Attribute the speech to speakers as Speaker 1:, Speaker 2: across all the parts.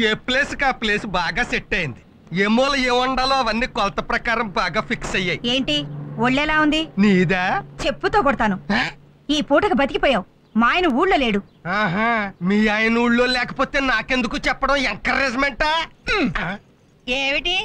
Speaker 1: ఏ place కా place బాగా set అయింది. ఏ మూల ఏ వండాలో అవన్నీ కొలత ప్రకారం బాగా ఫిక్స్ అయ్యాయి.
Speaker 2: ఏంటి ఒళ్ళెలా ఉంది?
Speaker 1: నీదా?
Speaker 2: చెప్పుతో కొడతాను. ఈ పూటకు బతికిపోయావు. మా ఆయన ఊళ్ళో లేడు.
Speaker 1: ఆహా, మీ ఆయన ఊళ్ళో లేకపోతే నాకెందుకు చెప్పడం? ఎంకరేజ్మెంటా?
Speaker 2: ఏమిటి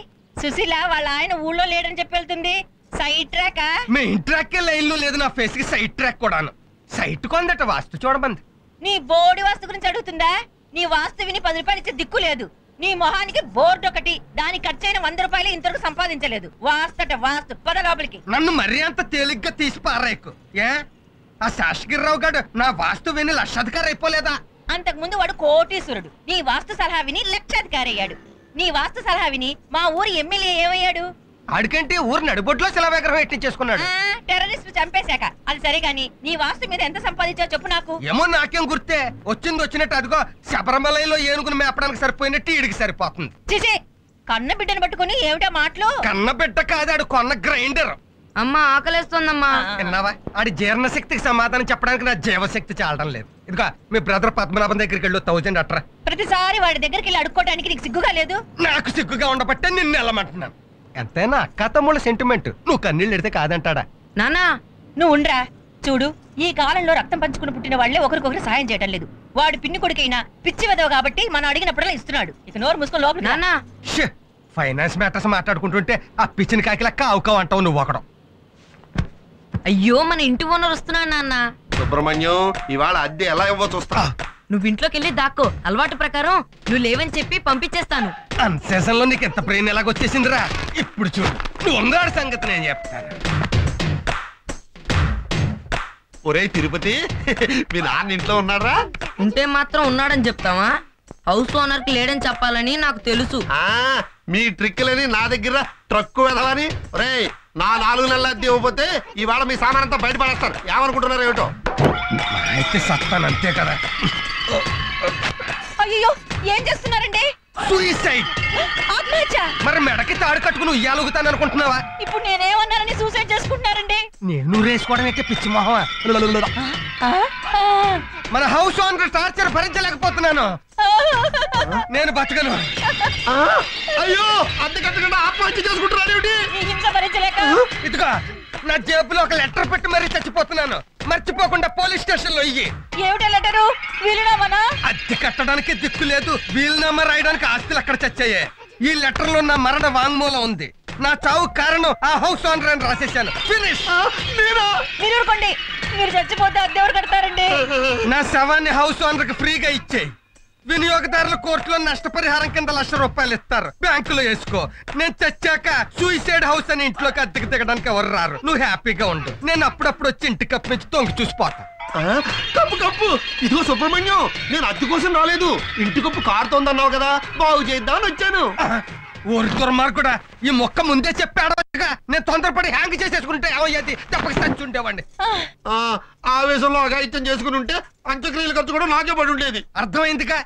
Speaker 2: సుశీల వాళ్ళ ఆయన ఊళ్ళో లేడని చెప్పి వెళ్తుంది? Side track?
Speaker 1: మీ ఇంట్రాక్కే లైన్లో లేదు, నా ఫేస్ కి సైడ్ ట్రాక్ కూడాను. సైట్ కొందట వాస్తు చూడమంది.
Speaker 2: నీ బోర్డు వాస్తు గురించి అడుగుతుందా? నీ వాస్తు విని 10 రూపాయలు ఇచ్చే దిక్కు లేదు. నీ మొహానికి బోర్డు ఒకటి, దానికి ఖర్చైన 100 రూపాయలు ఇంతవరకు సంపాదించలేదు. వాస్తట వాస్తు, పద లోపలికి.
Speaker 1: నన్ను మరీ అంత తేలిగ్గా తీసి పారాయకు. ఏ ఆ శాసగిరిరావు గారు నా వాస్తు విని లక్షాధికారి అయిపోలేదా?
Speaker 2: అంతకు ముందు వాడు కోటీశ్వరుడు. నీ వాస్తు సలహా విని లక్షాధికారి అయ్యాడు. నీ వాస్తు సలహా విని మా ఊరి ఎమ్మెల్యే ఏమయ్యాడు?
Speaker 1: ఆడికంటే ఊరు నడిబొడ్లో శిలా విగ్రహం ఎట్టించేసుకున్నాడు.
Speaker 2: టెర్రరిస్ట్ చంపేశాక. అది సరే గాని నీ వాస్తు మీద ఎంత సంపాదించావు చెప్పు నాకు.
Speaker 1: ఏమో నాకేం గుర్తే, వచ్చింది వచ్చినట్టు అదిగో శబరిమలలో ఏనుగును మేపడానికి సరిపోయినట్టు ఈడికి సరిపోతుంది.
Speaker 2: చిచి, కన్న బిడ్డను పట్టుకుని ఏమిటా మాటలు?
Speaker 1: కన్న బిడ్డ కాదాడు, కొన్న గ్రైండర్.
Speaker 2: అమ్మా ఆకలేస్తుందమ్మా.
Speaker 1: విన్నావా? ఆడి జీర్ణశక్తికి సమాధానం చెప్పడానికి నా జీవశక్తి చాలడం లేదు. ఇదిగో మీ బ్రదర్ పద్మనాభం దగ్గరికి వెళ్ళు, 1000 అట్రా.
Speaker 2: ప్రతిసారి వాడి దగ్గరికి వెళ్ళి అడుక్కోవడానికి నీకు సిగ్గుగా లేదు?
Speaker 1: నాకు సిగ్గుగా ఉండబట్టే నిన్ను వెళ్ళమంటున్నాను. ఎంతైనా అక్క తమ్ముళ్ళ సెంటిమెంట్, నువ్వు కన్నీళ్ళు ఎడితే కాదంటాడా?
Speaker 2: నానా నువ్వు ఉండ్రా. చూడు, ఈ కాలంలో రక్తం పంచుకుని పుట్టిన వాళ్లే ఒకరికొకరు సాయం చేయడం లేదు. వాడు పిన్ని కొడుకైనా పిచ్చి వెదవ కాబట్టి మనం అడిగినప్పుడల్లా ఇస్తున్నాడు. ఇక నోరు మూసుకొని లోపల. నానా
Speaker 1: ఫైనాన్స్ మ్యాటర్స్ మాట్లాడుకుంటుంటే ఆ పిచ్చిన కాకిలక్క ఆవుకావు అంటావు నువ్వు ఒకడం.
Speaker 2: అయ్యో, మన ఇంటి ఓనర్ వస్తున్నాడు నాన్న.
Speaker 3: సుబ్రహ్మణ్యం, ఇవాళ అద్దె ఎలా ఇవ్వో చూస్తా.
Speaker 2: నువ్వు ఇంట్లోకి వెళ్ళి దాక్కో. అలవాటు ప్రకారం నువ్వు లేవని చెప్పి పంపించేస్తాను.
Speaker 1: అన్సేషన్ లో నీకు ఎంత బ్రెయిన్ ఎలాగొచ్చేసిందిరా? ఇప్పుడు చూడు, నువ్వు ఉందాడి సంగతి నేను చెప్తాను.
Speaker 3: ఒరే తిరుపతి, మీ నాన్న ఇంట్లో ఉన్నారా?
Speaker 2: ఉంటే మాత్రం ఉన్నాడని చెప్తావా? హౌస్ ఓనర్ కి లేడని చెప్పాలని నాకు తెలుసు.
Speaker 3: మీ ట్రిక్లని నా దగ్గర ట్రక్కు వెదవని. ఒరే, నా 4 నెలల అద్దె ఇవ్వకపోతే ఇవాళ మీ సామాన్ అంతా బయటపడేస్తారు. ఏమనుకుంటున్నారు ఏమిటో?
Speaker 1: అయితే సత్తాను అంతే కదా.
Speaker 2: అయ్యో, ఏం చేస్తున్నారండి?
Speaker 1: సూసైడ్. మరి మెడకి తాడు కట్టుకుని ఉయ్యాలుగుతాను అనుకుంటున్నావా?
Speaker 2: ఇప్పుడు నేనేమన్నానని సూసైడ్ చేసుకుంటున్నారండి?
Speaker 1: నేను రేసుకోవడం అయితే పిచ్చి మొహమా? మన హౌస్ ఓనర్ టార్చర్ భరించలేకపోతున్నాను. నేను బతకను.
Speaker 3: అయ్యో, అద్దె కట్టకుండా ఆత్మహత్య చేసుకుంటున్నారు ఏమిటి?
Speaker 1: ఇదిగో నా జేబులో ఒక లెటర్ పెట్టి మరీ చచ్చిపోతున్నాను. మర్చిపోకుండా పోలీస్ స్టేషన్ లో ఇయ్యి.
Speaker 2: ఏమిటా లెటరు? వీలునామానా?
Speaker 1: అద్దె కట్టడానికి దిక్కు లేదు, వీలునామా రాయడానికి ఆస్తులు అక్కడ చచ్చాయే. ఈ లెటర్ లో నా మరణ వాంగ్మూలం ఉంది. నా చావు కారణం ఆ హౌస్ ఓనర్ అని రాసేసాను. ఫినిష్.
Speaker 2: మీరు ఊరుకోండి. మీరు చచ్చిపోతే అద్దె ఎవరు కడతారండి?
Speaker 1: నా శవాన్ని హౌస్ ఓనర్ కి ఫ్రీగా ఇచ్చేయి. వినియోగదారుల కోర్టులో నష్టపరిహారం కింద ₹1,00,000 ఇస్తారు. బ్యాంకులో వేసుకో. నేను చచ్చాక సూసైడ్ హౌస్ అని ఇంట్లోకి అద్దెకి దిగడానికి ఎవరు రారు. నువ్వు హ్యాపీగా ఉండు. నేను అప్పుడప్పుడు వచ్చి ఇంటి కప్పు నుంచి తొంగి చూసిపోతా.
Speaker 3: కప్పు ఇదిగో సుబ్రహ్మణ్యం, నేను అద్దె కోసం రాలేదు. ఇంటి కప్పు కారుతోందన్నావు కదా, బాగు చేద్దామని వచ్చాను.
Speaker 1: ఊరి దుర్మార్గుడా, ఈ మొక్క ముందే చెప్పాడుగా. నేను తొందరపడి హ్యాంగ్ చేసేసుకుంటే ఏమయ్యేది? తప్పక చచ్చుండేవాడిని.
Speaker 3: ఆవేశంలో అఘాయిత్యం చేసుకుని ఉంటే అంత్యక్రియలు ఖర్చు కూడా నాకే పడి ఉండేది.
Speaker 1: అర్థమైందిగా?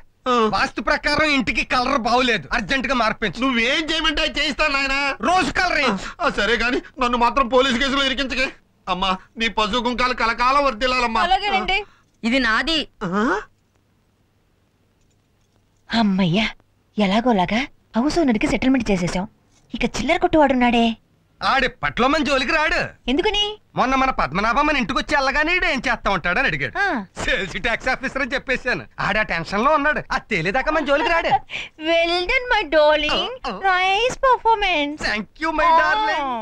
Speaker 1: వాస్తు ప్రకారం ఇంటికి కలర్ బాగులేదు, అర్జెంట్ గా మార్పించు.
Speaker 3: నువ్వేం చేయమంటే చేయిస్తాను నాయన.
Speaker 1: రోజు కలర్.
Speaker 3: సరే గాని నన్ను మాత్రం పోలీసు కేసులో ఇరికించకే. అమ్మా, నీ పశు కుంకాలు కలకాలం వర్దిల్లాలమ్మా.
Speaker 2: ఇది నాది. అమ్మయ్యా, ఎలాగోలాగా హౌస్ ఓనర్కి సెటిల్మెంట్ చేసేసాం. ఇక చిల్లర కొట్టువాడున్నాడే.
Speaker 1: ఆడి పట్ల మన జోలికి రాడు.
Speaker 2: ఎందుకని?
Speaker 1: మొన్న మన పద్మనాభం మన ఇంటికి వచ్చి వెళ్ళగానే ఏం చేస్తా ఉంటాడని అడిగాడు. సేల్స్ ట్యాక్స్ ఆఫీసర్ అని చెప్పేశాను. ఆడ టెన్షన్ లో ఉన్నాడు. అది తేలేదాకా మన జోలికి రాడు.
Speaker 2: Well done my darling. Nice performance.
Speaker 1: Thank you my darling.